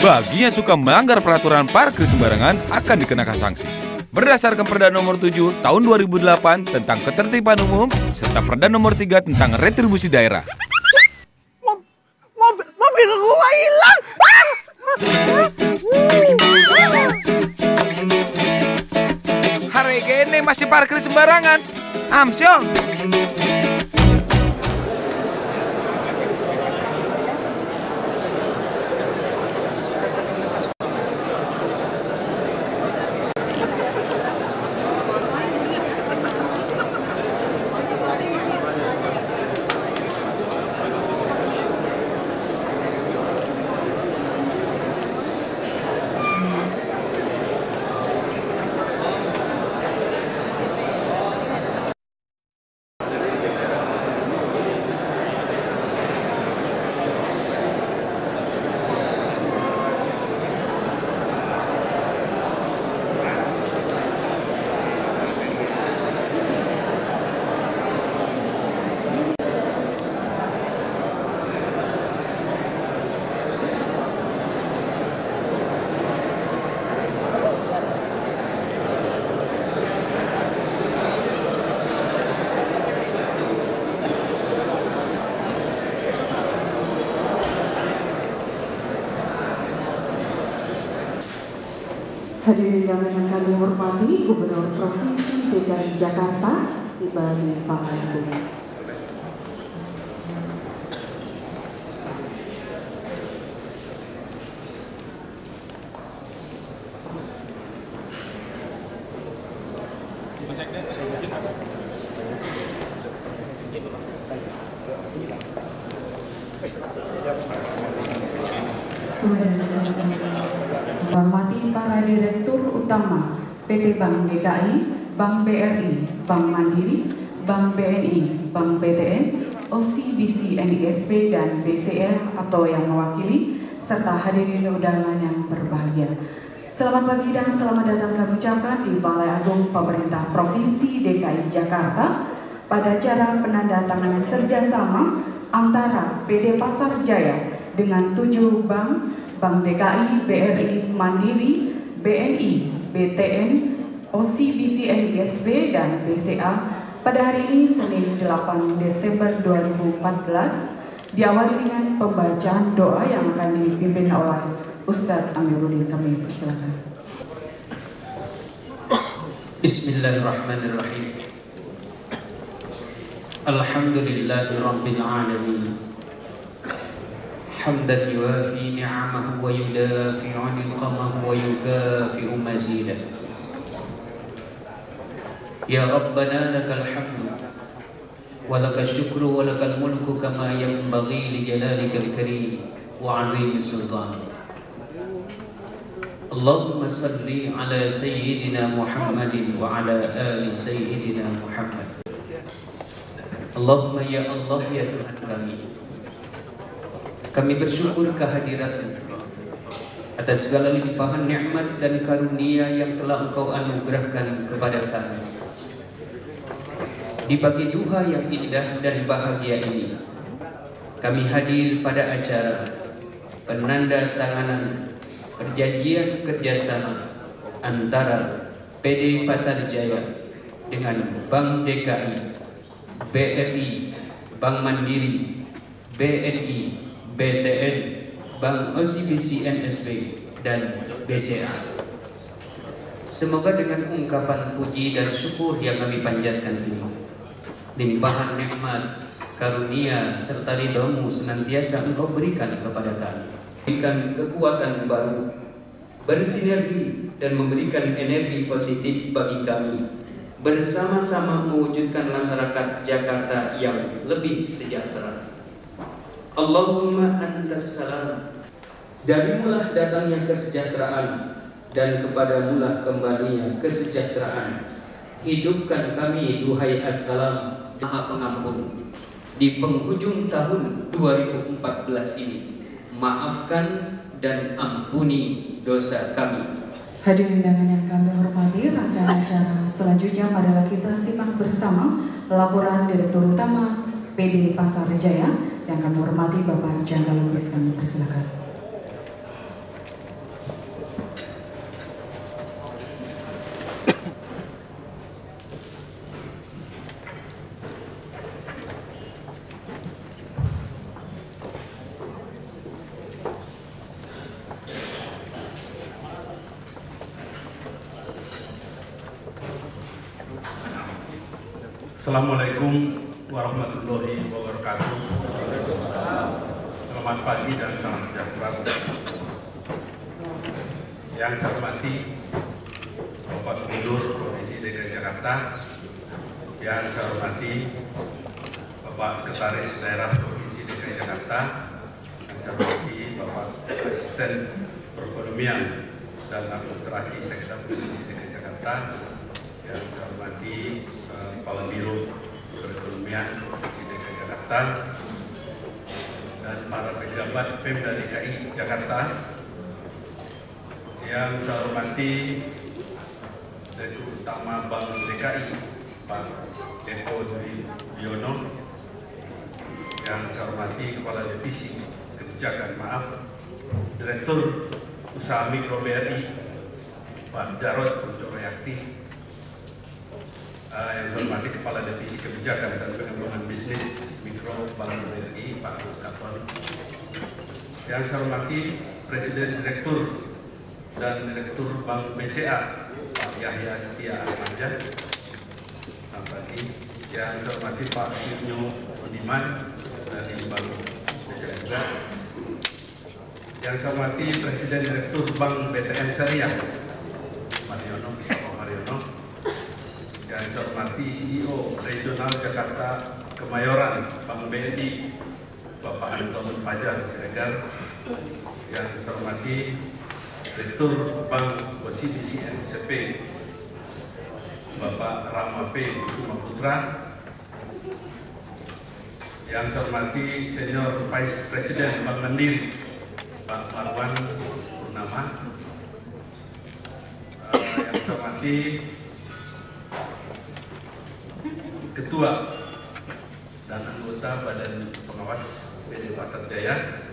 Bagi yang suka melanggar peraturan parkir sembarangan akan dikenakan sanksi. Berdasarkan Perda Nomor 7 Tahun 2008 tentang Ketertiban Umum serta Perda Nomor 3 tentang Retribusi Daerah. Mobil gua hilang. Hari gini masih parkir sembarangan. Amsyong. Hadirin yang kami hormati, Gubernur Provinsi DKI Jakarta tiba di panggung. Hormati para Direktur Utama PT Bank DKI, Bank BRI, Bank Mandiri, Bank BNI, Bank BTN, OCBC, NISP, dan BCA atau yang mewakili, serta hadirin undangan yang berbahagia. Selamat pagi dan selamat datang kami ucapkan di Balai Agung Pemerintah Provinsi DKI Jakarta pada acara penandatanganan kerjasama antara PD Pasar Jaya dengan 7 bank, Bank DKI, BRI, Mandiri, BNI, BTN, OCBC, NISP, dan BCA pada hari ini Senin 8 Desember 2014 diawali dengan pembacaan doa yang akan dipimpin oleh Ustadz Amiruddin. Kami persilakan. Bismillahirrahmanirrahim. Alhamdulillahirabbil alamin. Hamdan yuwafi ni'amahu wa yudafi'u niqamahu wa yukafi'u mazidah. Ya Rabbana lakal hamdu wa lakal syukru wa lakal mulku kama yanbaghi li jalalikal karim wa 'azimi sultan. Allahumma salli ala sayyidina Muhammadin wa ala ali sayyidina Muhammad. Allahumma ya Allah ya Tuhan kami bersyukur kehadirat-Mu atas segala limpahan nikmat dan karunia yang telah Engkau anugerahkan kepada kami. Di pagi duha yang indah dan bahagia ini, kami hadir pada acara penandatanganan perjanjian kerjasama antara PD Pasar Jaya dengan Bank DKI, BRI, Bank Mandiri, BNI, BTN, Bank OCBC, NSB, dan BCA. Semoga dengan ungkapan puji dan syukur yang kami panjatkan ini, limpahan nikmat, karunia, serta ridho-Mu senantiasa Engkau berikan kepada kami. Berikan kekuatan baru, bersinergi, dan memberikan energi positif bagi kami, bersama-sama mewujudkan masyarakat Jakarta yang lebih sejahtera. Allahumma antas salam. Darimulah datangnya kesejahteraan dan kepadamulah kembalinya kesejahteraan. Hidupkan kami duhai assalam Maha Pengampun. Di penghujung tahun 2014 ini, maafkan dan ampuni dosa kami. Hadirin undangan yang kami hormati, rangkaian acara selanjutnya marilah kita simak bersama laporan Direktur Utama PD Pasar Jaya yang kami hormati Bapak Jangga Lubis. Kami persilakan. Assalamualaikum warahmatullahi wabarakatuh. Selamat pagi dan salam sejahtera. Yang saya hormati Bapak Gubernur Provinsi DKI Jakarta, yang saya hormati Bapak Sekretaris Daerah Provinsi DKI Jakarta, yang saya hormati Bapak Asisten Perekonomian dan Administrasi Sekda Provinsi DKI Jakarta, yang saya hormati Kepala Biro Perekonomian Provinsi DKI Jakarta, dan para pejabat Pemda DKI Jakarta, yang saya hormati Direktur Utama Bank DKI Pak Eko Dwi Biono, yang saya hormati Kepala Divisi Kebijakan Direktur Usaha Mikro BRI Pak Jarod Puncoroyakti, yang saya hormati Kepala Divisi Kebijakan dan Pengembangan Bisnis Mikro Bank BRI Pak Agus Katon, yang saya hormati Presiden Direktur dan Direktur Bank BCA Pak Yahya Setia Atmaja, yang saya hormati Pak Sinyo Budiman dari Bank BCA juga, yang saya hormati Presiden Direktur Bank BTN Syariah Pak Mariono, yang saya hormati CEO Regional Jakarta Kemayoran Bank BNI Bapak Anton Fajar Siregar, yang saya hormati Direktur Bank OCBC NCP Bapak Rama P. Kusuma Putra, yang saya hormati Senior Vice President Bank Mandiri Pak Marwan Purnama, yang saya hormati Ketua dan anggota Badan Pengawas PD Pasar Jaya,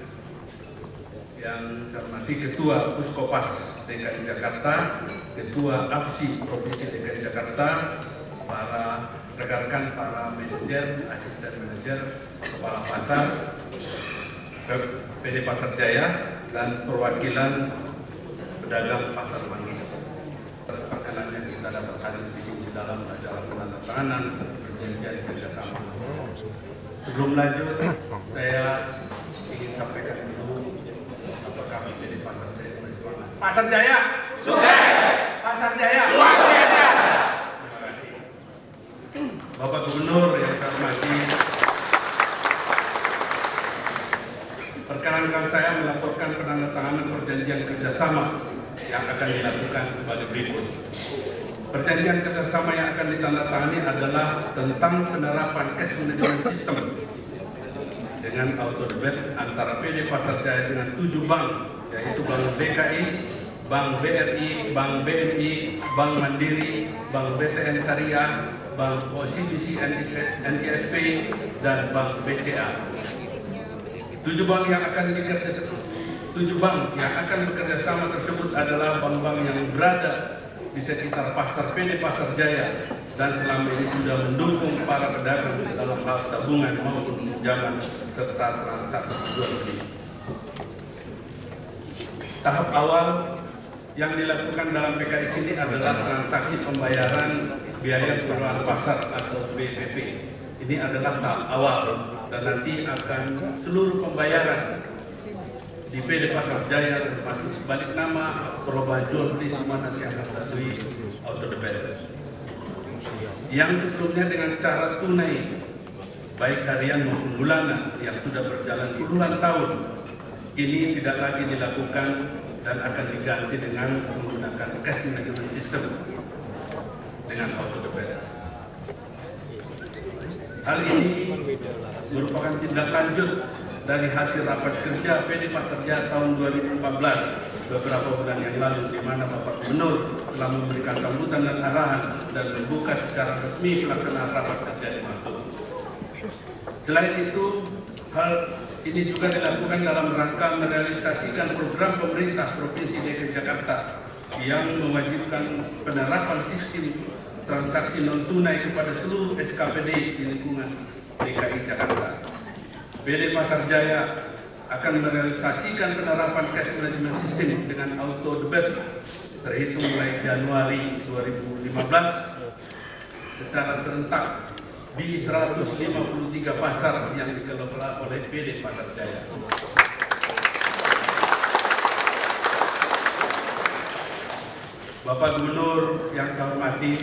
yang saya hormati Ketua Puskopas DKI Jakarta, Ketua APSI Provinsi DKI Jakarta, para rekan-rekan, para manajer, asisten manajer, kepala pasar, PD Pasar Jaya, dan perwakilan pedagang Pasar Manggis. Perkenannya kita dapat hadir di sini dalam acara penandatanganan perjanjian kerjasama. Sebelum lanjut, saya ingin sampaikan dulu apakah PD Pasar Jaya bersemangat. Pasar Jaya, sukses! Pasar Jaya, luar biasa! Terima kasih. Bapak Gubernur yang saya hormati, perkenankan saya melaporkan penandatanganan perjanjian kerjasama yang akan dilakukan sebagai berikut. Perjanjian kerjasama yang akan ditandatangani adalah tentang penerapan cash management system dengan auto debit antara PD Pasar Jaya dengan 7 bank, yaitu Bank DKI, Bank BRI, Bank BNI, Bank Mandiri, Bank BTN Syariah, Bank OCBC NISP, dan Bank BCA. 7 bank yang akan bekerja sama tersebut adalah bank-bank yang berada di sekitar pasar PD Pasar Jaya dan selama ini sudah mendukung para pedagang dalam hal tabungan maupun pinjaman serta transaksi jual beli. Tahap awal yang dilakukan dalam PKS ini adalah transaksi pembayaran biaya pengelolaan pasar atau BPP. Ini adalah tahap awal dan nanti akan seluruh pembayaran di PD Pasar Jaya termasuk balik nama, perubahan jual beli semua nanti akan melalui auto debit. Yang sebelumnya dengan cara tunai baik harian maupun bulanan yang sudah berjalan puluhan tahun, ini tidak lagi dilakukan dan akan diganti dengan menggunakan cash management system dengan auto debit. Hal ini merupakan tindak lanjut dari hasil rapat kerja PD Pasar Jaya tahun 2014 beberapa bulan yang lalu, di mana Bapak Gubernur telah memberikan sambutan dan arahan dan membuka secara resmi pelaksanaan rapat kerja dimaksud. Selain itu, hal ini juga dilakukan dalam rangka merealisasikan program pemerintah Provinsi DKI Jakarta yang mewajibkan penerapan sistem transaksi non tunai kepada seluruh SKPD di lingkungan DKI Jakarta. PD Pasar Jaya akan merealisasikan penerapan cash management system dengan auto debit terhitung mulai Januari 2015 secara serentak di 153 pasar yang dikelola oleh PD Pasar Jaya. Bapak Gubernur yang saya hormati,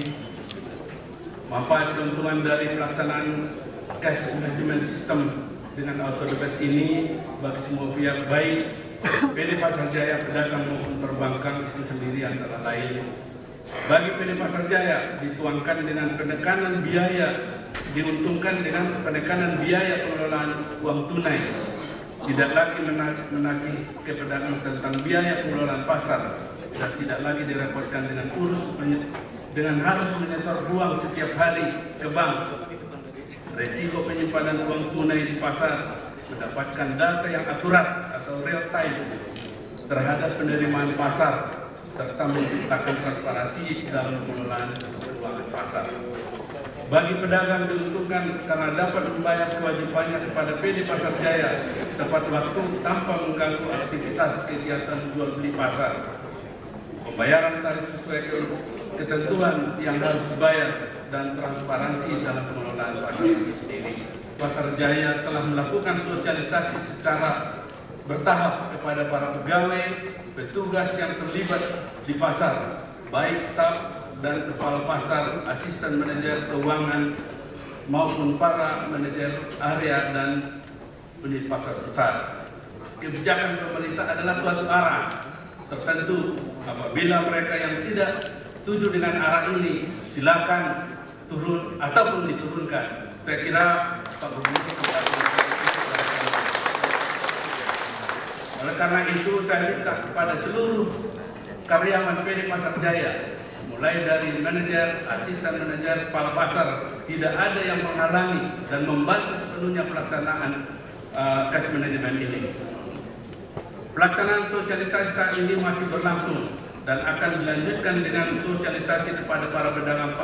manfaat keuntungan dari pelaksanaan cash management system dengan auto debit ini bagi semua pihak, baik PD Pasar Jaya, pedagang maupun perbankan itu sendiri antara lain. Bagi PD Pasar Jaya dituangkan dengan penekanan biaya, diuntungkan dengan penekanan biaya pengelolaan uang tunai, tidak lagi menagih ke pedagang tentang biaya pengelolaan pasar, dan tidak lagi direpotkan dengan harus menyetor uang setiap hari ke bank. Resiko penyimpanan uang tunai di pasar, mendapatkan data yang akurat atau real time terhadap penerimaan pasar, serta menciptakan transparansi dalam pengelolaan keuangan pasar. Bagi pedagang diuntungkan karena dapat membayar kewajibannya kepada PD Pasar Jaya tepat waktu tanpa mengganggu aktivitas kegiatan jual beli pasar. Pembayaran tarif sesuai ketentuan yang harus dibayar dan transparansi dalam pengelolaan pasar itu sendiri. Pasar Jaya telah melakukan sosialisasi secara bertahap kepada para pegawai, petugas yang terlibat di pasar, baik staf dan kepala pasar, asisten manajer keuangan, maupun para manajer area dan unit pasar besar. Kebijakan pemerintah adalah suatu arah tertentu. Apabila mereka yang tidak setuju dengan arah ini, silakan turun ataupun diturunkan. Saya kira Pak Gubernur sudah. Oleh karena itu saya minta kepada seluruh karyawan PD Pasar Jaya, mulai dari manajer, asisten manajer, kepala pasar, tidak ada yang menghalangi dan membantu sepenuhnya pelaksanaan cash management ini. Pelaksanaan sosialisasi saat ini masih berlangsung dan akan dilanjutkan dengan sosialisasi kepada para pedagang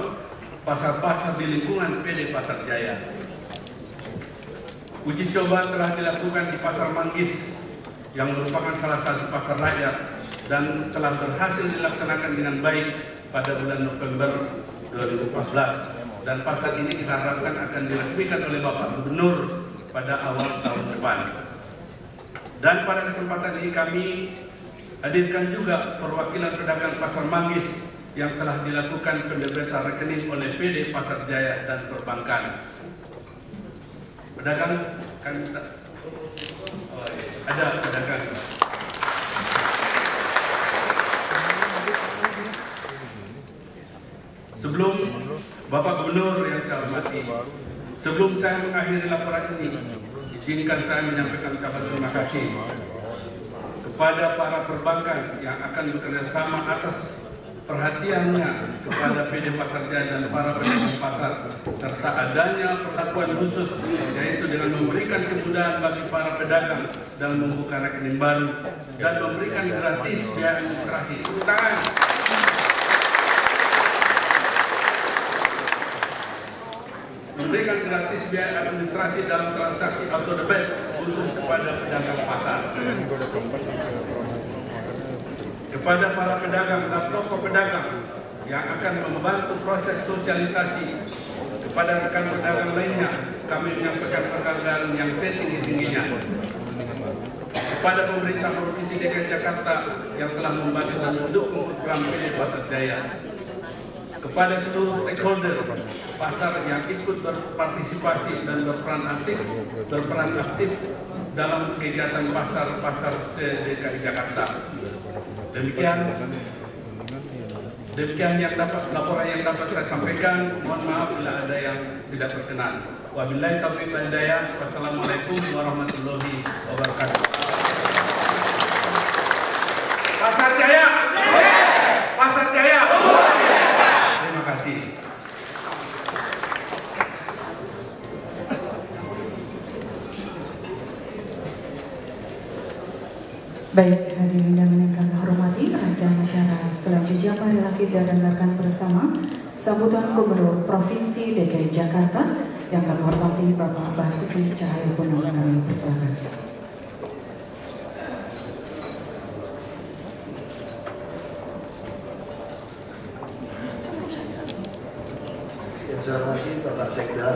pasar-pasar di lingkungan PD Pasar Jaya. Uji coba telah dilakukan di Pasar Manggis yang merupakan salah satu pasar rakyat dan telah berhasil dilaksanakan dengan baik pada bulan November 2014, dan pasar ini kita harapkan akan diresmikan oleh Bapak Gubernur pada awal tahun depan. Dan pada kesempatan ini kami hadirkan juga perwakilan pedagang Pasar Manggis yang telah dilakukan pendebetan rekening oleh PD Pasar Jaya dan perbankan. Pedagang kan ada pedagang. Sebelum Bapak Gubernur yang saya hormati, sebelum saya mengakhiri laporan ini, izinkan saya menyampaikan ucapan terima kasih kepada para perbankan yang akan bekerjasama atas perhatiannya kepada PD Pasar Jaya dan para pedagang pasar, serta adanya perlakuan khusus, yaitu dengan memberikan kemudahan bagi para pedagang dalam membuka rekening baru dan memberikan gratis biaya administrasi. Tangan. Memberikan gratis biaya administrasi dalam transaksi auto debit khusus kepada pedagang pasar. Kepada para pedagang dan toko pedagang yang akan membantu proses sosialisasi, kepada rekan pedagang lainnya kami menyampaikan penghargaan yang setinggi-tingginya. Kepada pemerintah Provinsi DKI Jakarta yang telah membantu dan mendukung program PD Pasar Jaya. Kepada seluruh stakeholder pasar yang ikut berpartisipasi dan berperan aktif dalam kegiatan pasar-pasar DKI Jakarta. Demikian yang laporan yang dapat saya sampaikan. Mohon maaf bila ada yang tidak berkenan. Wabillahi taufiq wal hidayah. Wassalamualaikum warahmatullahi wabarakatuh. Pasar Jaya. Pasar Jaya. Terima kasih. Baik, hadirin undangan yang kami hormati, rangkaian acara selanjutnya marilah kita dengarkan bersama sambutan Gubernur Provinsi DKI Jakarta yang kami hormati Bapak Basuki Cahayapurnama. Kami persilakan. Yang saya hormati Bapak Sekda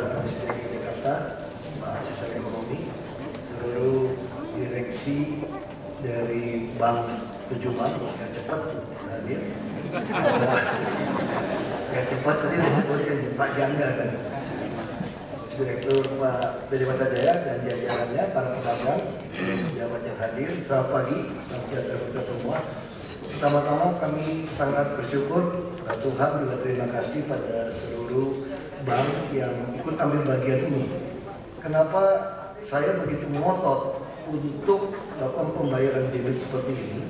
delegasi dari Bank 7 Bank yang cepat hadir. Yang cepat tadi disebutkan Pak Jangga kan, Direktur Pak PT Pasar Jaya dan jajarannya, para pedagang, pejabat yang hadir. Selamat pagi, selamat sejahtera kita semua. Pertama-tama kami sangat bersyukur Tuhan, juga terima kasih pada seluruh bank yang ikut ambil bagian ini. Kenapa saya begitu ngotot untuk melakukan pembayaran debit seperti ini?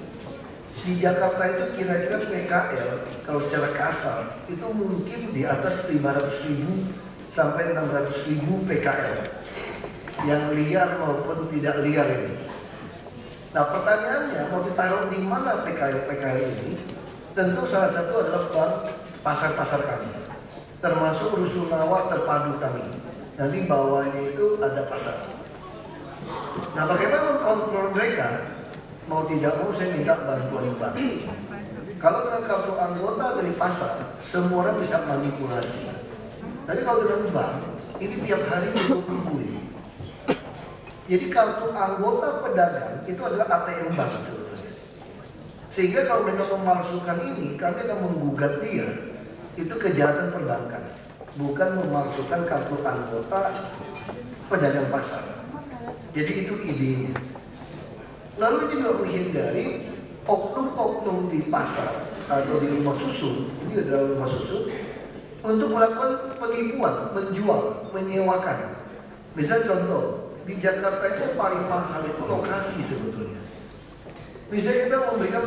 Di Jakarta itu kira-kira PKL kalau secara kasar itu mungkin di atas 500.000 sampai 600.000 PKL yang liar maupun tidak liar ini. Nah, pertanyaannya mau ditaruh di mana PKL ini? Tentu salah satu adalah bank pasar-pasar kami, termasuk rusunawa terpadu kami. Nanti bawahnya itu ada pasar. Nah, bagaimana mengkontrol mereka? Mau tidak mau saya minta bantuan bank. Kalau dengan kartu anggota dari pasar, semua orang bisa manipulasi. Tapi kalau dengan bank, ini tiap hari buku ini. Jadi kartu anggota pedagang itu adalah ATM bank sebetulnya. Sehingga kalau mereka memalsukan ini, kami akan menggugat dia. Itu kejahatan perbankan, bukan memalsukan kartu anggota pedagang pasar. Jadi itu idenya. Lalu ini juga menghindari oknum-oknum di pasar atau di rumah susun, ini adalah rumah susun, untuk melakukan penipuan, menjual, menyewakan. Misal contoh, di Jakarta itu paling mahal itu lokasi sebetulnya. Misalnya kita memberikan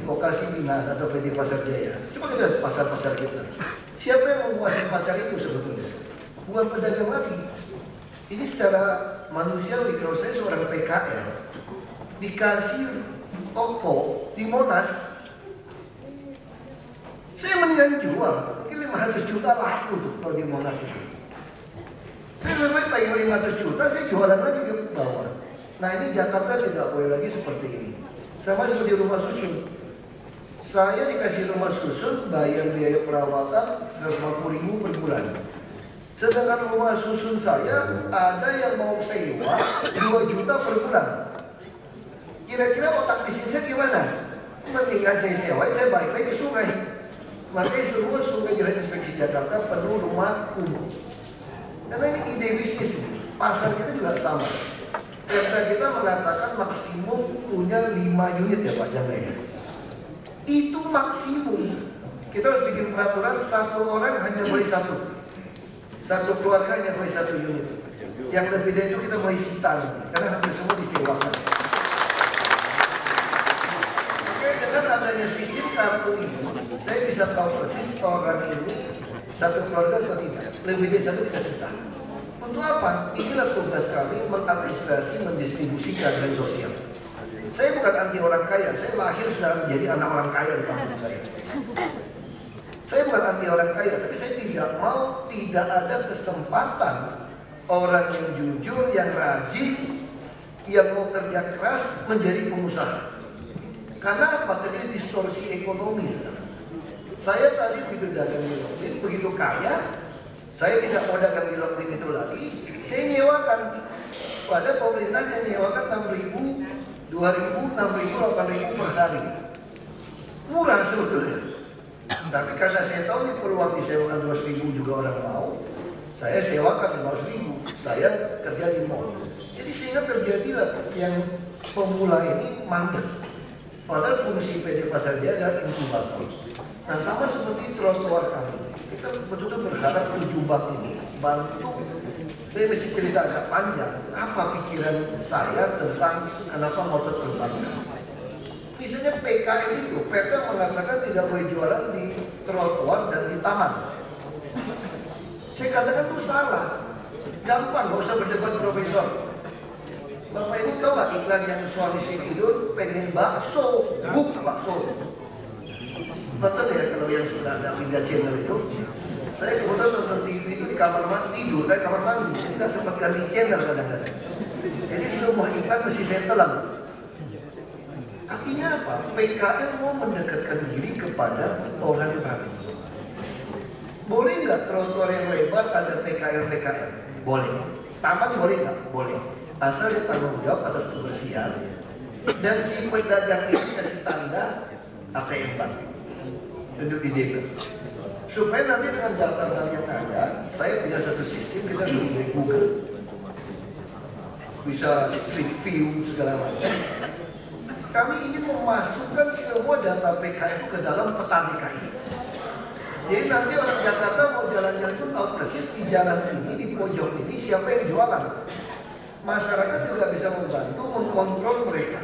lokasi binaan atau PT Pasar Jaya. Coba kita lihat pasar-pasar kita. Siapa yang menguasai pasar itu sebetulnya? Bukan pedagang lagi. Ini secara manusiawi, kalau saya seorang PKL, dikasih toko di Monas, saya mendingan jual. Mungkin 500 juta laku tuh kalau di Monas itu. Saya lebih baik bayar 500 juta, saya jualan lagi ke bawah. Nah, ini Jakarta tidak boleh lagi seperti ini. Sama seperti rumah susun. Saya dikasih rumah susun, bayar biaya perawatan 150.000 per bulan. Sedangkan rumah susun saya ada yang mau sewa 2 juta per bulan. Kira-kira otak bisnisnya gimana? Mendingan saya sewa, saya balik lagi ke sungai. Makanya semua sungai Jalan Inspeksi Jakarta penuh rumah kumuh. Karena ini ide bisnis ini. Pasar kita juga sama. Perda kita mengatakan maksimum punya 5 unit ya Pak Jangga ya. Itu maksimum. Kita harus bikin peraturan satu orang hanya boleh satu. Satu keluarga hanya boleh 1 unit. Yang lebih dari itu kita boleh sita nanti. Karena hampir semua disewakan. Dengan adanya sistem kartu ini, saya bisa tahu persis orang ini satu keluarga atau tidak. Lebih dari satu kita sita. Untuk apa? Inilah tugas kami mengadministrasi, mendistribusikan dan sosial. Saya bukan anti orang kaya. Saya lahir sudah menjadi anak orang kaya di kampung saya. Saya bukan anti orang kaya, tapi saya tidak mau tidak ada kesempatan orang yang jujur, yang rajin, yang mau kerja keras menjadi pengusaha. Karena apa? Karena distorsi ekonomi sekarang. Saya tadi begitu dagang di Lokmin, begitu kaya, saya tidak mau dagang di Lokmin itu lagi. Saya nyewakan. Pada pemerintah yang nyewakan 6.000, 2.000, 6.000, 8.000 per hari. Murah sebetulnya. Tapi karena saya tahu ini peluang disewakan 200.000 juga orang mau, saya sewakan 500.000. Saya kerja di mall. Jadi sehingga terjadilah yang pemula ini mandek. Padahal fungsi PT Pasar Jaya adalah inkubator. Nah, sama seperti trotoar kami, kita betul-betul berharap 7 bank ini bantu. Saya mesti cerita agak panjang, apa pikiran saya tentang kenapa ngotot perbankan. Misalnya PKL itu, Perda mengatakan tidak boleh jualan di trotoar dan di taman. Saya katakan itu salah. Gampang, gak usah berdebat profesor. Bapak Ibu tahu gak iklan yang suami saya tidur pengen bakso, bakso. Nonton ya kalau yang sudah ada pindah channel itu. Saya kebetulan nonton TV itu di kamar mandi, tidur dari kamar mandi. Jadi gak sempat ganti channel kadang-kadang. Jadi semua iklan mesti saya telan. Artinya apa? PKL mau mendekatkan diri kepada orang lain. Boleh nggak trotoar yang lebar ada PKL? Boleh. Taman boleh nggak? Boleh. Asal dia tanggung jawab atas kebersihan Dan si pedagang ini kasih tanda ATM Bank untuk di debit. Supaya nanti dengan data yang ada, saya punya satu sistem kita beli dari Google. Bisa street view segala macam. Kami ingin memasukkan semua data PK itu ke dalam peta DKI. Jadi nanti orang Jakarta mau jalan-jalan itu tahu persis di jalan ini, di pojok ini siapa yang jualan. Masyarakat juga bisa membantu mengkontrol mereka.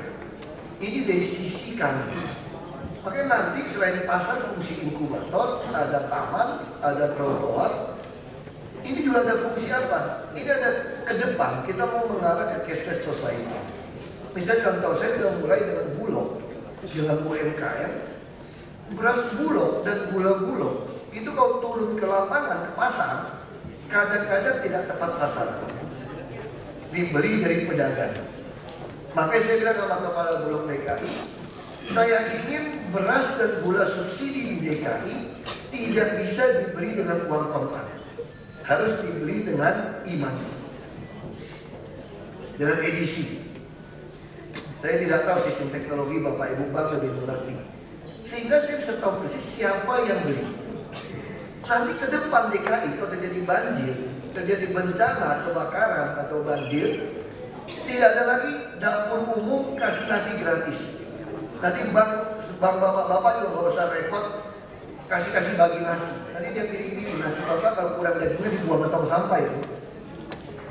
Ini dari sisi kami. Makanya nanti selain pasar fungsi inkubator, ada taman, ada trotoar. Ini juga ada fungsi apa? Ini ada ke depan kita mau mengarah ke cashless society. Misalnya contoh saya sudah mulai dengan Bulog, dengan UMKM, beras Bulog dan gula Bulog itu kalau turun ke lapangan ke pasar kadang-kadang tidak tepat sasaran, dibeli dari pedagang. Makanya saya bilang sama kepala Bulog DKI, saya ingin beras dan gula subsidi di DKI tidak bisa dibeli dengan uang kontan, harus dibeli dengan e-money, dengan edisi. Saya tidak tahu sistem teknologi, Bapak Ibu Bank lebih mengerti. Sehingga saya bisa tahu persis siapa yang beli. Nanti ke depan DKI kalau terjadi banjir, terjadi bencana, kebakaran atau banjir, tidak ada lagi dapur umum kasih nasi gratis. Nanti bank bapak-bapak juga nggak usah repot kasih bagi nasi. Nanti dia pilih-pilih nasi bapak kalau kurang dagingnya dibuang ke tong sampah itu.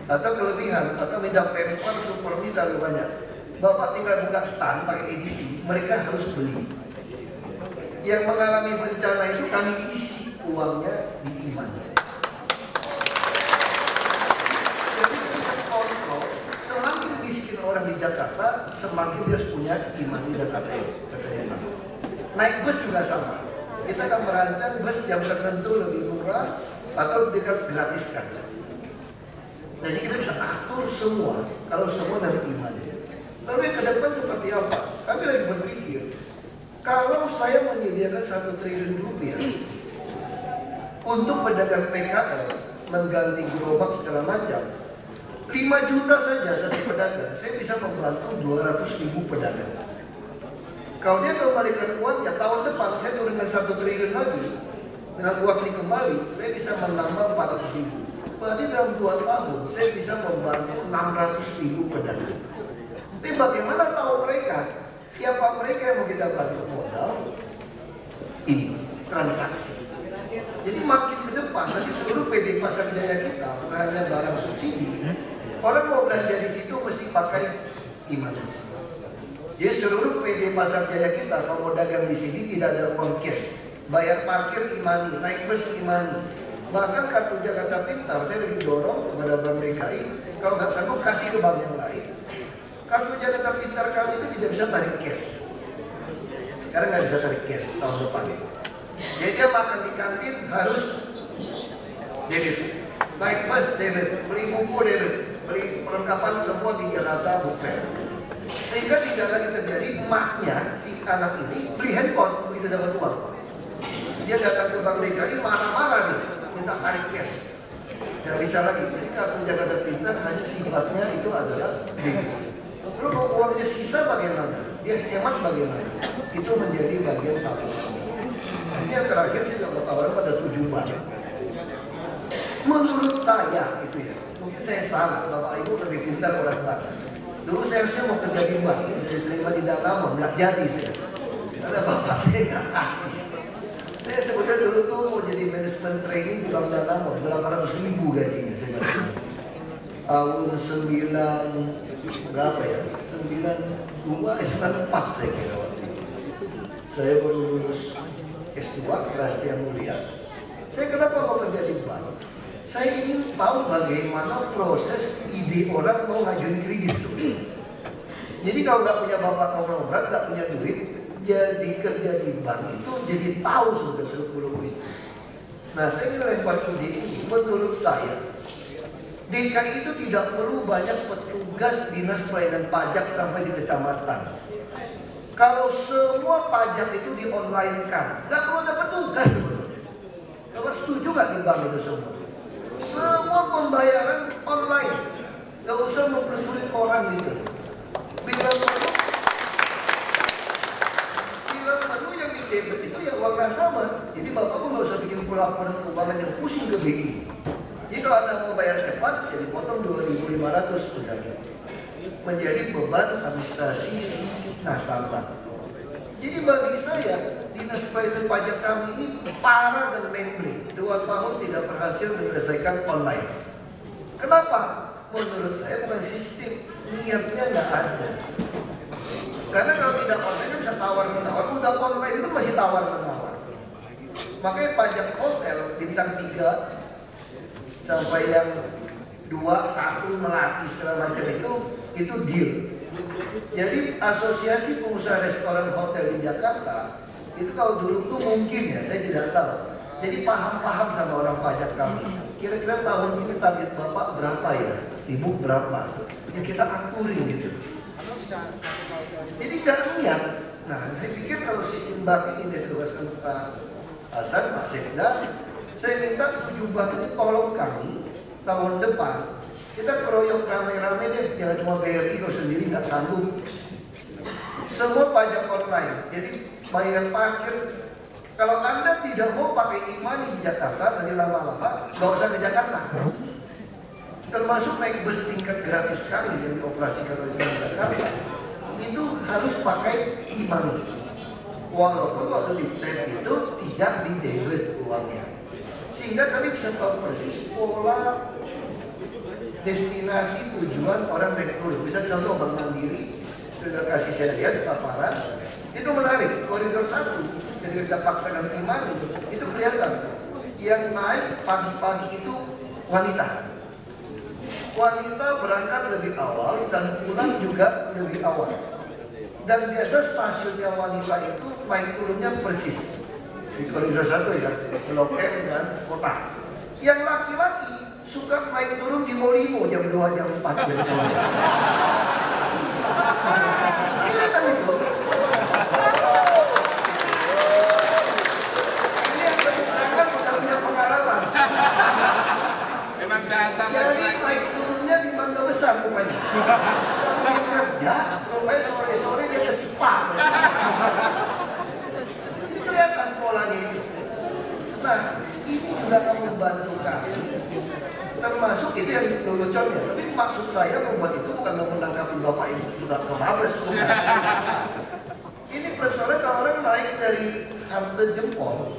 Atau kelebihan, atau minta pemper super mie terlalu banyak. Bapak tinggal buka stand pakai edisi, mereka harus beli. Yang mengalami bencana itu kami isi uangnya di iman. Jadi kita kontrol, semakin miskin orang di Jakarta, semakin dia punya iman di Jakarta. Naik bus juga sama. Kita akan merancang bus yang tertentu lebih murah atau dekat gratiskan. Jadi kita bisa atur semua kalau semua dari iman. Lalu yang ke depan seperti apa? Kami lagi berpikir, kalau saya menyediakan 1 triliun rupiah untuk pedagang PKL mengganti gerobak segala macam, 5 juta saja satu pedagang, saya bisa membantu 200.000 pedagang. Kalau dia kembalikan uangnya tahun depan, saya turunkan 1 triliun lagi, dengan uang ini kembali, saya bisa menambah 400.000. Berarti dalam 2 tahun, saya bisa membantu 600.000 pedagang. Tapi bagaimana tahu mereka? Siapa mereka yang mau kita bantu? Modal ini, transaksi. Jadi makin ke depan, nanti seluruh PD Pasar Jaya kita, bukan hanya barang subsidi, orang mau belanja di situ mesti pakai iman. Jadi seluruh PD Pasar Jaya kita, kalau mau dagang di sini tidak ada uang cash, bayar parkir imani, naik bus imani. Bahkan kartu Jakarta Pintar, saya lagi dorong kepada Bank DKI, kalau nggak sanggup kasih ke bank yang lain. Kartu Jakarta Pintar kami itu tidak bisa tarik cash. Sekarang nggak bisa tarik cash tahun depan. Jadi dia makan di kantin harus debit, naik bus debit, beli buku debit, beli perlengkapan semua di Jakarta Book Fair. Sehingga tidak lagi terjadi emaknya si anak ini beli handphone begitu dapat uang. Dia datang ke Bank DKI marah-marah nih, minta tarik cash. Nggak bisa lagi. Jadi kartu Jakarta Pintar hanya sifatnya itu adalah debit. Lalu kalau uangnya sisa bagaimana? Dia hemat bagaimana? Itu menjadi bagian tabungan. Ini yang terakhir saya nggak mau tawarin pada 7 bank. Menurut saya itu ya, mungkin saya salah. Bapak Ibu lebih pintar orang bank. Dulu saya harusnya mau kerja di bank, udah diterima di Danamon, nggak jadi saya. Karena bapak saya nggak kasih. Saya sebutnya dulu tuh mau jadi manajemen trainee di Bank Danamon, 800.000 gajinya saya kasih. Tahun 9 berapa ya? 94 saya kira waktu itu. Saya baru lulus S2 Prastia Mulia. Saya kenapa mau kerja di bank? Saya ingin tahu bagaimana proses ide orang mau ngajuin kredit sebenarnya. Jadi kalau nggak punya bapak konglomerat, nggak punya duit, jadi kerja di bank itu jadi tahu sudah sebelum bisnis. Nah saya ingin lempar ide ini. Menurut saya DKI itu tidak perlu banyak petugas dinas pelayanan pajak sampai di kecamatan. Kalau semua pajak itu di online kan, nggak perlu ada petugas sebetulnya. Bapak setuju nggak di bank itu semua? Semua pembayaran online, nggak usah mempersulit orang gitu. Bila perlu uang nasabah. Jadi Bapak pun nggak usah bikin laporan keuangan yang pusing ke BI. Jadi kalau Anda mau bayar cepat, jadi potong 2.500 misalnya. Menjadi beban administrasi si nasabah. Jadi bagi saya, Dinas Pelayanan Pajak kami ini parah dan memberi. 2 tahun tidak berhasil menyelesaikan online. Kenapa? Menurut saya bukan sistem, niatnya nggak ada. Karena kalau tidak online bisa tawar-menawar. Udah online itu masih tawar-menawar. Makanya pajak hotel bintang 3 sampai yang 2, 1 Melati segala macam itu deal. Jadi asosiasi pengusaha restoran hotel di Jakarta itu kalau dulu tuh mungkin ya, saya tidak tahu. Jadi paham-paham sama orang pajak kami. Kira-kira tahun ini target Bapak berapa ya? Ibu berapa? Ya kita aturin gitu. Jadi nggak niat. Nah, saya pikir kalau sistem bank ini ditugaskan Pak Hasan, Pak Sekda, saya minta 7 bank ini tolong kami tahun depan kita keroyok rame-rame deh, jangan cuma BRI kau sendiri nggak sanggup. Semua pajak online, jadi bayar parkir. Kalau Anda tidak mau pakai e-money di Jakarta, nanti lama-lama nggak usah ke Jakarta. Termasuk naik bus tingkat gratis kami yang dioperasikan oleh Jakarta, itu harus pakai e-money. Walaupun waktu di tap itu tidak di debit uangnya, sehingga kami bisa tahu persis pola destinasi tujuan orang naik turun. Bisa contoh Bank Mandiri sudah kasih saya lihat paparan, itu menarik. Koridor 1 ketika kita paksakan e-money itu kelihatan yang naik pagi-pagi itu wanita. Wanita berangkat lebih awal dan pulang juga lebih awal. Dan biasa stasiunnya wanita itu naik turunnya persis di koridor 1 ya, Blok M dan Kota. Yang laki-laki suka naik turun di Molimo jam 2, jam 4 jam 9. Kelihatan itu. Ini yang menunjukkan sudah punya pengalaman. Jadi naik turunnya di Mangga Besar rupanya. Sambil kerja, rupanya sore-sore dia ke spa. Ini kelihatan polanya itu. Nah, ini juga akan membantu kami. Termasuk itu yang leluconnya. Tapi maksud saya membuat itu bukan menangkap Bapak Ibu sudah ke Mabes, bukan. Ini persoalan kalau orang naik dari halte Jempol,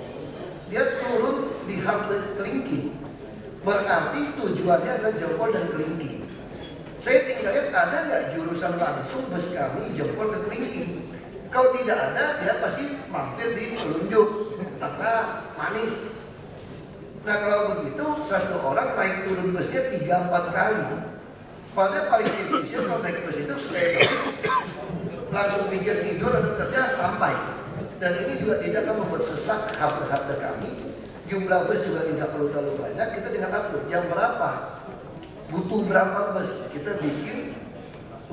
dia turun di halte Kelingking. Berarti tujuannya adalah Jempol dan Kelingking. Saya tinggal lihat ada nggak jurusan langsung bus kami Jempol ke Kelingking. Kalau tidak ada, dia pasti mampir di Telunjuk, Tengah, Manis. Nah kalau begitu, satu orang naik turun busnya 3-4 kali. Padahal paling efisien kalau naik bus itu stay, langsung pikir tidur atau kerja sampai. Dan ini juga tidak akan membuat sesak halte-halte kami. Jumlah bus juga tidak perlu terlalu banyak. Kita dengan atur jam berapa, butuh berapa bus, kita bikin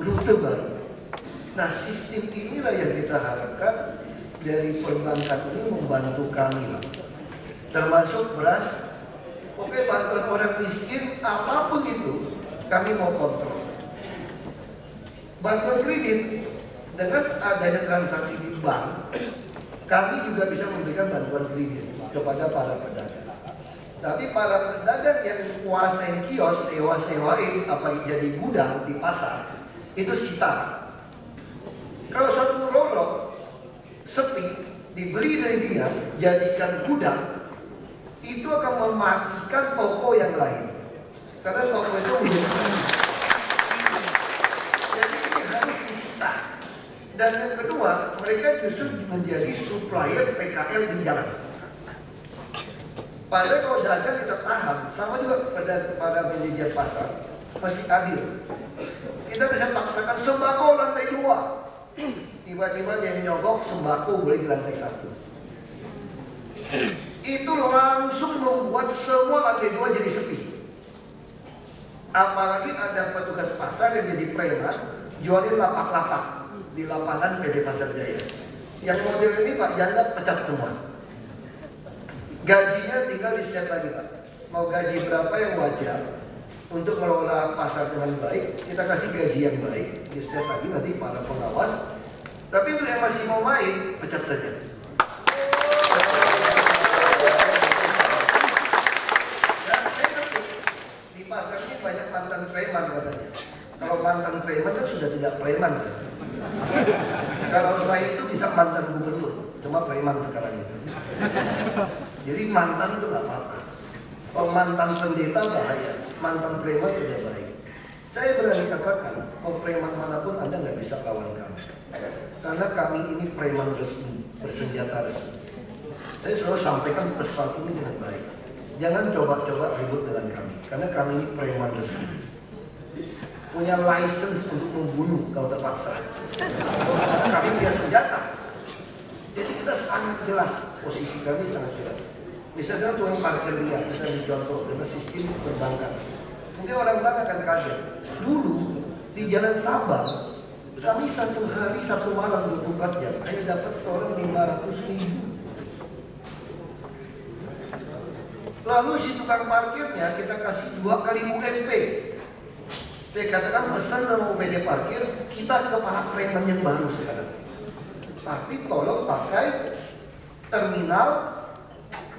rute baru. Nah sistem inilah yang kita harapkan dari perbankan ini membantu kami lah. Termasuk beras, oke, bantuan orang miskin, apapun itu kami mau kontrol. Bantuan kredit, dengan adanya transaksi di bank, kami juga bisa memberikan bantuan kredit kepada para pedagang. Tapi para pedagang yang kuasain kios, sewa-sewain, apalagi jadi gudang di pasar, itu sita. Kalau satu lorong sepi, dibeli dari dia, jadikan gudang, itu akan mematikan toko yang lain. Karena toko itu menjadi sepi. Jadi ini harus disita. Dan yang kedua, mereka justru menjadi supplier PKL di jalan. Padahal kalau dagang kita tahan, sama juga pada manajer pasar, masih adil. Kita bisa paksakan sembako lantai 2. Tiba-tiba dia nyogok sembako boleh di lantai 1. Itu langsung membuat semua lantai 2 jadi sepi. Apalagi ada petugas pasar yang jadi preman, jualin lapak-lapak di lapangan PD Pasar Jaya. Yang model ini Pak Janda pecat semua. Gajinya tinggal di set lagi Pak. Mau gaji berapa yang wajar untuk mengelola pasar dengan baik, kita kasih gaji yang baik, di set lagi nanti para pengawas. Tapi untuk yang masih mau main, pecat saja. preman kan sudah tidak preman kan. Kalau saya itu bisa mantan gubernur, cuma preman sekarang itu. Jadi mantan itu nggak apa-apa. Kalau mantan pendeta bahaya, mantan preman tidak baik. Saya berani katakan, mau preman manapun Anda nggak bisa lawan kami. Karena kami ini preman resmi, bersenjata resmi. Saya selalu sampaikan pesan ini dengan baik. Jangan coba-coba ribut dengan kami, karena kami ini preman resmi. Punya license untuk membunuh kalau terpaksa. Karena kami punya senjata. Jadi kita sangat jelas, posisi kami sangat jelas. Misalnya tukang parkir liar, kita dicontoh dengan sistem perbankan. Mungkin orang banyak akan kaget. Dulu di Jalan Sabang, kami satu hari satu malam 24 jam hanya dapat setoran 500.000. Lalu si tukang parkirnya kita kasih 2 kali UMP. Saya katakan pesan sama UPD parkir, kita ke para preman yang baru sekarang. Tapi tolong pakai terminal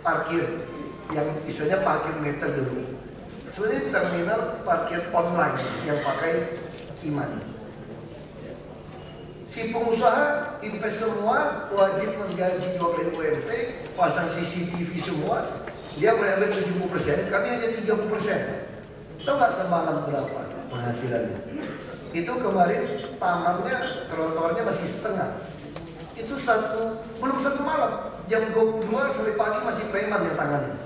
parkir yang istilahnya parkir meter dulu. Sebenarnya terminal parkir online yang pakai e-money. Si pengusaha invest semua, wajib menggaji 2 kali UMP, pasang CCTV semua. Dia boleh ambil 70%, kami hanya 30%. Tahu nggak semalam berapa penghasilannya? Itu kemarin tamannya, trotoarnya masih setengah. Itu belum satu malam, jam 22 sampai pagi masih preman yang tangannya.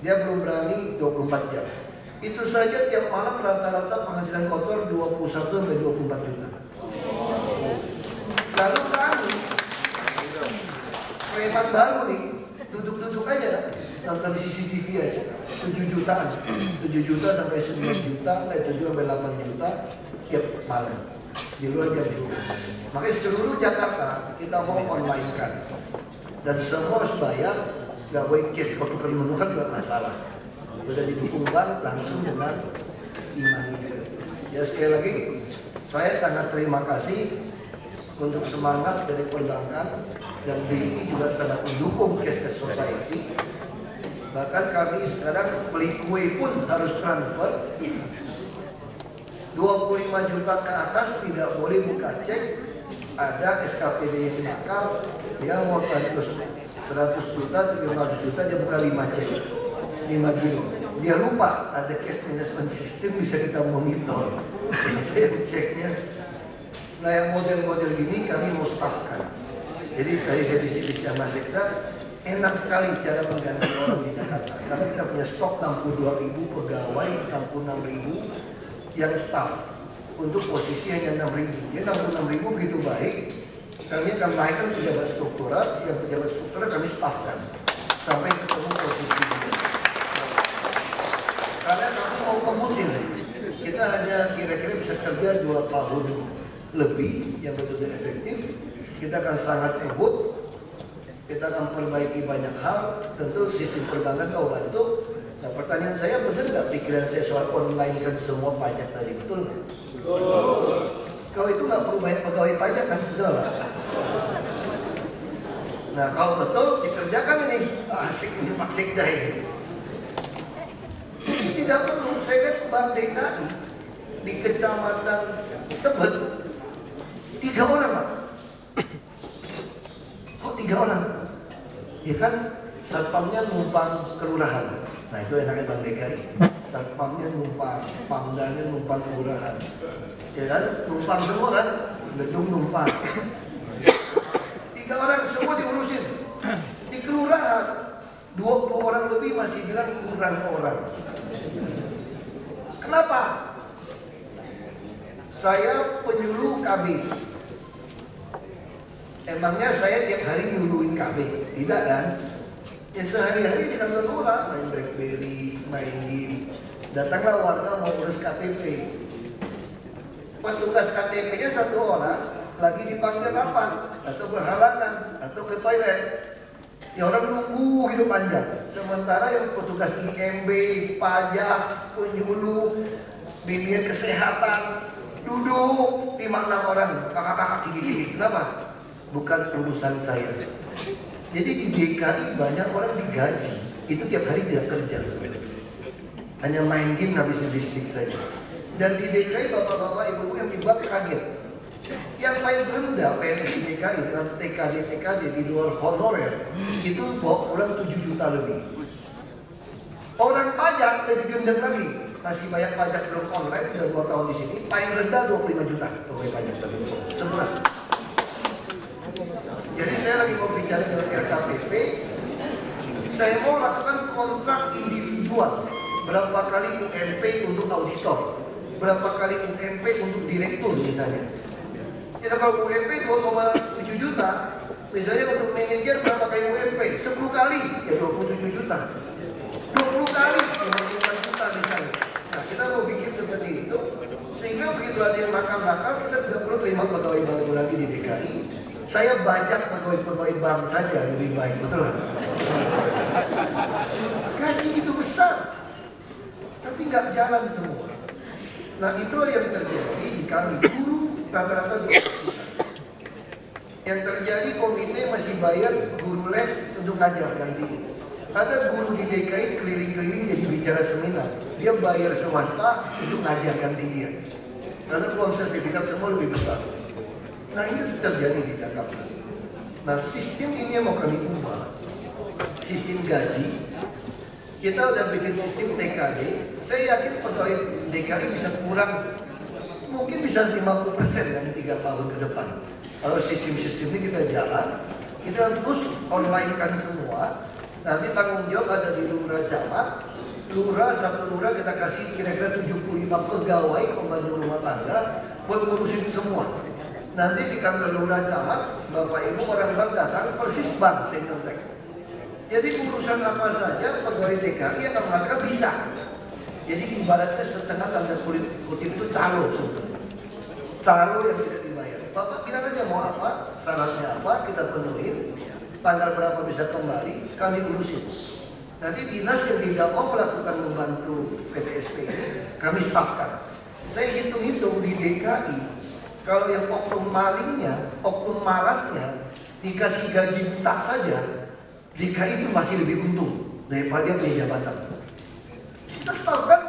Dia belum berani 24 jam. Itu saja tiap malam rata-rata penghasilan kotor 21 sampai 24 juta. Lalu kami preman baru nih, duduk-duduk aja, nonton di CCTV aja, 7 jutaan, 7 juta sampai 9 juta, 7 sampai 8 juta tiap malam di luar jam 2. Makanya seluruh Jakarta kita mau online kan, dan semua harus bayar, nggak boleh cash, kalau tukar menukar nggak masalah. Udah didukung bank langsung dengan e-money juga. Ya sekali lagi, saya sangat terima kasih untuk semangat dari perbankan, dan BI juga sangat mendukung cashless society. Bahkan kami sekarang beli kue pun harus transfer. 25 juta ke atas tidak boleh buka cek. Ada SKPD yang nakal, dia mau transfer 100 juta, 500 juta, dia buka 5 cek, 5 kilo. Dia lupa ada cash management system bisa kita monitor sehingga yang ceknya. Nah yang model-model gini kami mau staffkan. Jadi dari divisi Massekda enak sekali cara mengganti orang di Jakarta. Karena kita punya stok 62.000 pegawai, 66.000 yang staff. Untuk posisi hanya 6.000. Jadi 66.000 begitu baik. Kami akan naikkan pejabat struktural, yang pejabat struktural kami staffkan sampai ketemu posisi dia. Karena kami mau kemudian kita hanya kira-kira bisa kerja 2 tahun lebih yang betul-betul efektif. Kita akan sangat kebut, kita akan perbaiki banyak hal. Tentu sistem perbankan kau bantu. Nah pertanyaan saya, benar nggak pikiran saya soal online kan semua pajak tadi, betul nggak? Kau itu nggak perlu banyak pegawai pajak kan, betul nggak? Nah kalau betul dikerjakan ini, asik ini Massekda ini. Ini tidak perlu. Saya lihat Bank DKI di Kecamatan Tebet 3 orang Pak. Kok 3 orang? Ya kan satpamnya numpang kelurahan. Nah itu enaknya Bank DKI. Satpamnya numpang, pamdanya numpang kelurahan. Ya kan, numpang semua kan, gedung numpang. 3 orang semua diurusin. Di kelurahan 20 orang lebih masih bilang kurang orang. Kenapa? Saya penyuluh KB. Emangnya saya tiap hari nyuluhin KB? Tidak kan? Ya sehari-hari di kantor orang, main BlackBerry, main game. Datanglah warga mau urus KTP. Petugas KTP-nya 1 orang lagi dipanggil rapat atau berhalangan atau ke toilet. Ya orang nunggu gitu panjang. Sementara yang petugas IMB, pajak, penyuluh, bimbingan kesehatan duduk 5-6 orang, kakak-kakak gigi-gigi. Kenapa? Bukan urusan saya. Jadi di DKI banyak orang digaji, itu tiap hari tidak kerja sebenarnya. Hanya main game ngabisin listrik saja. Dan di DKI bapak-bapak ibu yang di bank kaget. Yang paling rendah PNS di DKI dengan TKD di luar honorer itu bawa pulang 7 juta lebih. Orang pajak lebih gendeng lagi, masih bayar pajak belum online, udah 2 tahun di sini, paling rendah 25 juta pegawai pajak sebulan. Jadi saya lagi mau bicara dengan RKPP, saya mau lakukan kontrak individual, berapa kali UMP untuk auditor, berapa kali UMP untuk direktur misalnya. Ya kalau UMP 2,7 juta, misalnya untuk manajer berapa kali UMP? 10 kali, ya 27 juta. 20 kali, 25 juta misalnya. Nah kita mau bikin seperti itu, sehingga begitu ada yang nakal-nakal, kita tidak perlu terima pegawai baru lagi di DKI. Saya bajak pegawai-pegawai bank saja lebih baik, betul kan? Gaji itu besar, tapi nggak jalan semua. Nah itulah yang terjadi di kami, guru rata-rata 20 juta. Yang terjadi komite masih bayar guru les untuk ngajar gantiin. Ada guru di DKI keliling-keliling jadi bicara seminar, dia bayar swasta untuk ngajar ganti dia. Karena uang sertifikat semua lebih besar. Nah ini terjadi di Jakarta. Nah sistem ini yang mau kami ubah. Sistem gaji, kita udah bikin sistem TKD. Saya yakin pegawai DKI bisa kurang, mungkin bisa 50% dari 3 tahun ke depan. Kalau sistem-sistem ini kita jalan, kita terus online kan semua. Nanti tanggung jawab ada di lurah camat. Lurah, satu lurah kita kasih kira-kira 75 pegawai pembantu rumah tangga buat ngurusin semua. Nanti di kantor lurah camat, bapak ibu orang bank datang, persis bank saya nyontek. Jadi urusan apa saja pegawai DKI yang mengatakan bisa. Jadi ibaratnya setengah tanda kutip itu calo sebetulnya. Calo yang tidak dibayar. Bapak bilang aja mau apa, syaratnya apa, kita penuhin. Tanggal berapa bisa kembali, kami urusin. Nanti dinas yang tidak mau melakukan membantu PTSP ini, kami stafkan. Saya hitung-hitung di DKI, kalau yang oknum malingnya, oknum malasnya, dikasih gaji buta saja, DKI itu masih lebih untung daripada dia punya jabatan. Kita stafkan,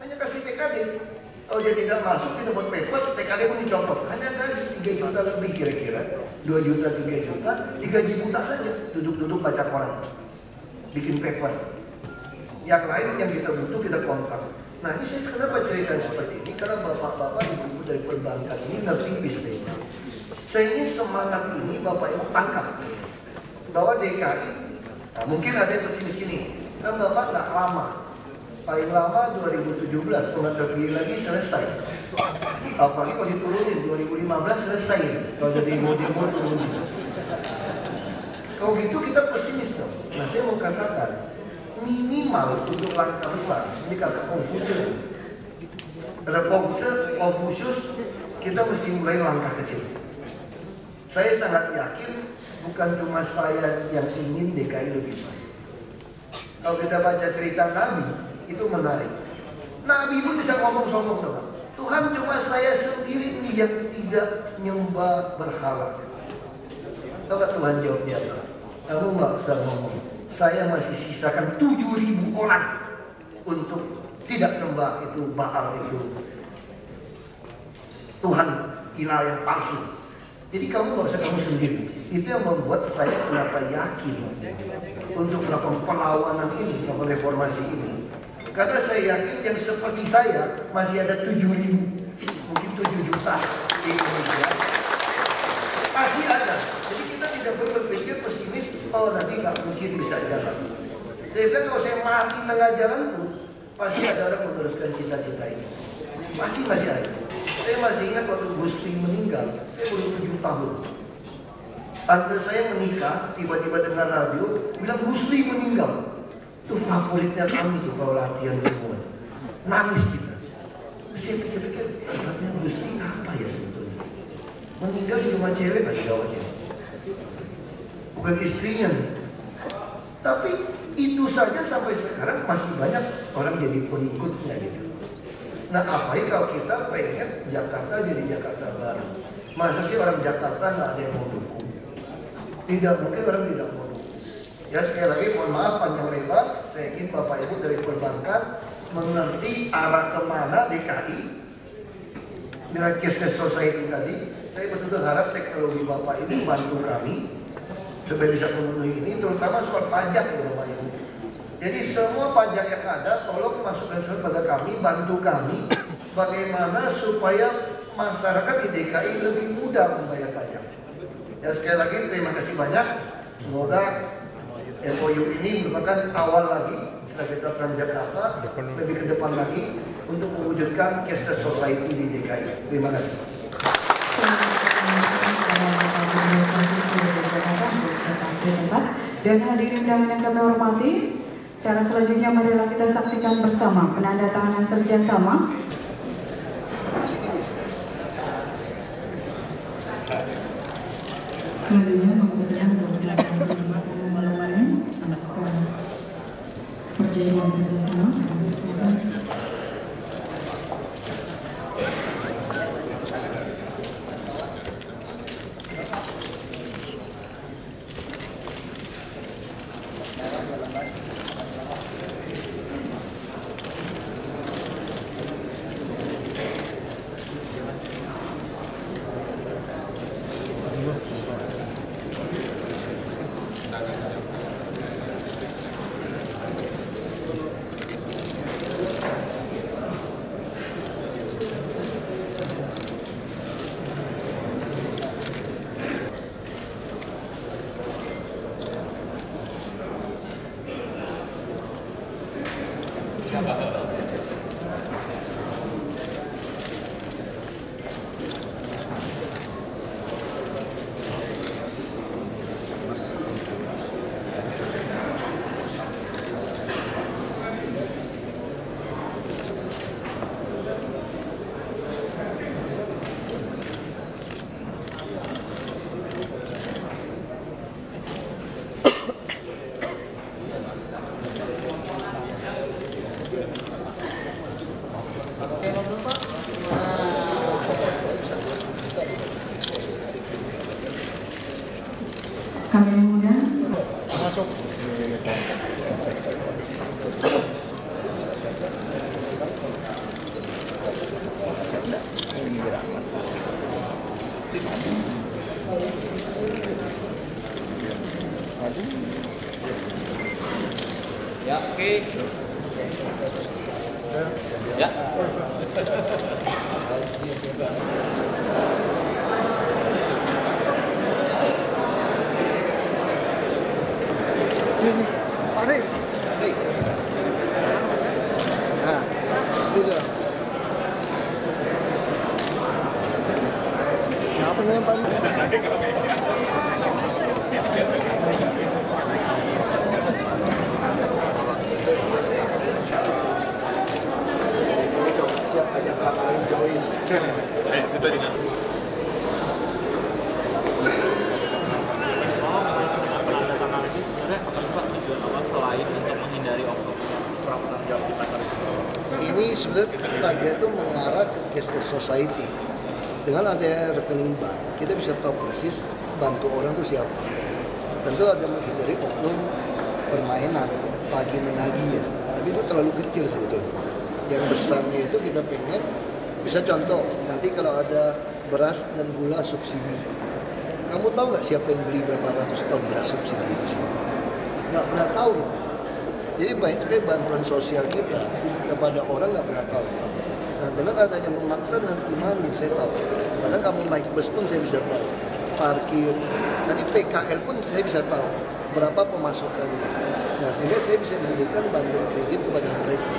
hanya kasih TKD. Kalau dia tidak masuk, kita buat paper, TKD pun dicopot. Hanya gaji 3 juta lebih kira-kira, 2 juta, 3 juta, digaji buta saja. Duduk-duduk baca koran, bikin paper. Yang lain yang kita butuh, kita kontrak. Nah ini saya kenapa cerita seperti ini? Karena bapak-bapak, ibu-ibu dari perbankan ini ngerti bisnisnya. Saya ingin semangat ini bapak ibu tangkap. Bahwa DKI, nah mungkin ada yang pesimis gini, kan bapak nggak lama. Paling lama 2017, kalau nggak terpilih lagi selesai. Apalagi kalau diturunin 2015 selesai. Kalau jadi demo turunin. Kalau gitu kita pesimis dong. Nah saya mau katakan minimal untuk langkah besar. Ini kata Konfusius. Ada Konfusius, kita mesti mulai langkah kecil. Saya sangat yakin bukan cuma saya yang ingin DKI lebih baik. Kalau kita baca cerita Nabi, itu menarik. Nabi pun bisa ngomong sombong tuh. Tuhan cuma saya sendiri nih yang tidak nyembah berhala. Tahu gak Tuhan jawab dia apa? Kamu gak usah ngomong. Saya masih sisakan 7.000 orang untuk tidak sembah itu Baal itu Tuhan ilah yang palsu. Jadi kamu gak usah kamu sendiri. Itu yang membuat saya kenapa yakin untuk melakukan perlawanan ini, melakukan reformasi ini. Karena saya yakin yang seperti saya masih ada 7.000, mungkin 7 juta di Indonesia. Pasti ada. Jadi kita tidak perlu berpikir pesimis, oh nanti nggak mungkin bisa jalan. Saya bilang kalau saya mati tengah jalan pun, pasti ada orang meneruskan cita-cita ini. Masih ada. Saya masih ingat waktu Gus Dur meninggal, saya baru 7 tahun. Tante saya menikah, tiba-tiba dengar radio, bilang Gus Dur meninggal. Itu favoritnya kami tuh kalau latihan semua. Nangis kita. Terus saya pikir-pikir, anaknya Gus Dur apa ya sebetulnya? Meninggal di rumah cewek lagi gawatnya. Bukan istrinya nih. Tapi itu saja sampai sekarang masih banyak orang jadi pengikutnya gitu. Nah apa ya kalau kita pengen Jakarta jadi Jakarta baru? Masa sih orang Jakarta nggak ada yang mau dukung? Tidak mungkin orang tidak mau dukung. Ya sekali lagi mohon maaf panjang lebar. Saya ingin Bapak Ibu dari perbankan mengerti arah kemana DKI. dengan cashless society tadi, saya betul-betul harap teknologi Bapak ini membantu kami supaya bisa memenuhi ini, terutama soal pajak ya Bapak Ibu. Jadi semua pajak yang ada, tolong masukkan surat pada kami, bantu kami bagaimana supaya masyarakat di DKI lebih mudah membayar pajak. Ya sekali lagi terima kasih banyak. Semoga MOU ini merupakan awal lagi setelah kita Transjakarta lebih ke depan lagi untuk mewujudkan cashless society di DKI. Terima kasih. Dan hadirin undangan yang kami hormati, cara selanjutnya marilah kita saksikan bersama penandatanganan kerjasama selanjutnya menggunakan pengembangan naskah perjanjian kerjasama. Kami mengundang masuk. Ya, oke. Ya. Siap ajak orang lain join. Penandatanganan ini sebenarnya apa sih Pak tujuan awal selain untuk menghindari oknum jawab di pasar itu? Ini sebenarnya target itu mengarah ke cashless society. Dengan adanya rekening bank, kita bisa tahu persis bantu orang itu siapa. Tentu ada menghindari oknum permainan, pagi menagih ya. Tapi itu terlalu kecil sebetulnya. Yang besarnya itu kita pengen, bisa contoh, nanti kalau ada beras dan gula subsidi. Kamu tahu nggak siapa yang beli berapa ratus ton beras subsidi itu sih? Nggak pernah tahu gitu. Jadi banyak sekali bantuan sosial kita kepada orang nggak pernah tahu. Nah, dengan adanya memaksa dengan imani, saya tahu. Bahkan kamu naik bus pun saya bisa tahu. Parkir, nanti PKL pun saya bisa tahu berapa pemasukannya. Nah, sehingga saya bisa memberikan bantuan kredit kepada mereka.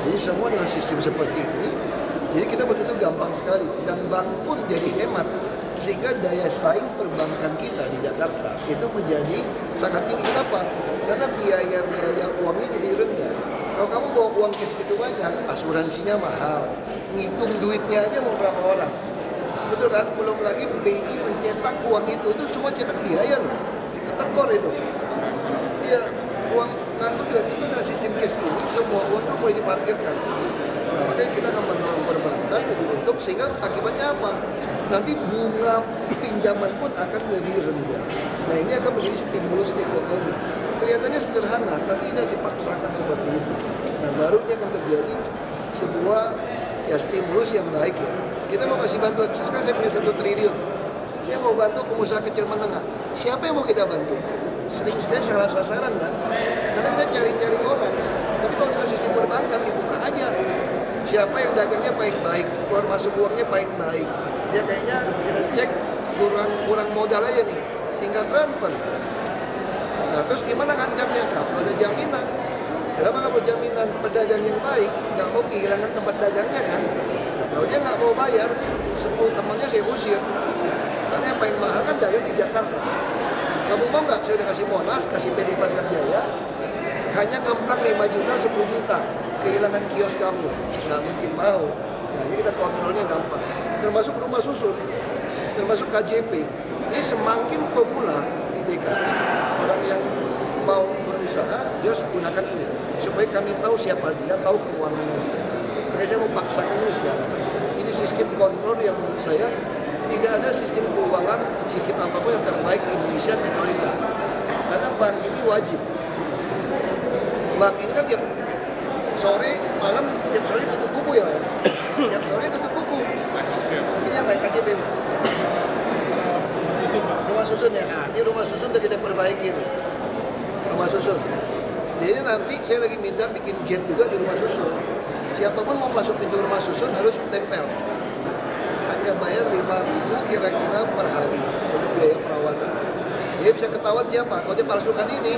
Jadi semua dengan sistem seperti ini, jadi kita betul-betul gampang sekali. Dan bank pun jadi hemat. Sehingga daya saing perbankan kita di Jakarta itu menjadi sangat tinggi. Kenapa? Karena biaya uangnya jadi rendah. Kalau kamu bawa uang cash gitu banyak, asuransinya mahal, ngitung duitnya aja mau berapa orang. Betul kan? Belum lagi BI mencetak uang itu semua cetak biaya loh. Itu tekor itu. Iya, uang ngangkut duit itu dengan sistem cash ini, semua uang itu boleh diparkirkan. Nah, makanya kita akan mendorong perbankan lebih untung, sehingga akibatnya apa? Nanti bunga pinjaman pun akan lebih rendah. Nah, ini akan menjadi stimulus ekonomi. Kelihatannya sederhana, tapi ini harus dipaksakan seperti itu. Nah, baru ini akan terjadi sebuah stimulus yang baik ya. Kita mau kasih bantuan, sekarang saya punya 1 triliun. Saya mau bantu pengusaha kecil menengah. Siapa yang mau kita bantu? Sering sekali salah sasaran kan? Karena kita cari-cari orang. Tapi kalau dengan sistem perbankan dibuka aja. Siapa yang dagangnya paling baik, keluar masuk uangnya paling baik. Dia kayaknya kita cek kurang modal aja nih, tinggal transfer. Nah, terus gimana ngancamnya? Kalau ada jaminan. Kenapa nggak mau jaminan? Pedagang yang baik nggak mau kehilangan tempat dagangnya kan? Nah, kalau dia nggak mau bayar, 10 temannya saya usir. Karena yang paling mahal kan dagang di Jakarta. Kamu mau nggak? Saya udah kasih Monas, kasih PD Pasar Jaya, hanya ngemplang 5 juta, 10 juta, kehilangan kios kamu. Nggak mungkin mau. Nah, jadi kita kontrolnya gampang. Termasuk rumah susun, termasuk KJP. Ini semakin pemula di DKI, orang yang mau berusaha, dia gunakan ini. Supaya kami tahu siapa dia, tahu keuangannya dia. Makanya saya mau paksakan itu sekarang. Ini sistem kontrol yang menurut saya tidak ada sistem keuangan, sistem apapun yang terbaik di Indonesia kecuali bank. Karena bank ini wajib. Bank ini kan tiap sore, malam, tiap sore tutup buku ya. Tiap sore tutup buku. Ini apa yang KJP? Rumah susun ya. Nah, ini rumah susun udah kita perbaiki nih. Rumah susun. Jadi nanti saya lagi minta bikin gate juga di rumah susun. Siapapun mau masuk pintu rumah susun harus tempel. Hanya bayar 5.000 kira-kira per hari untuk biaya perawatan. Dia bisa ketahuan siapa. Kalau dia palsukan ini,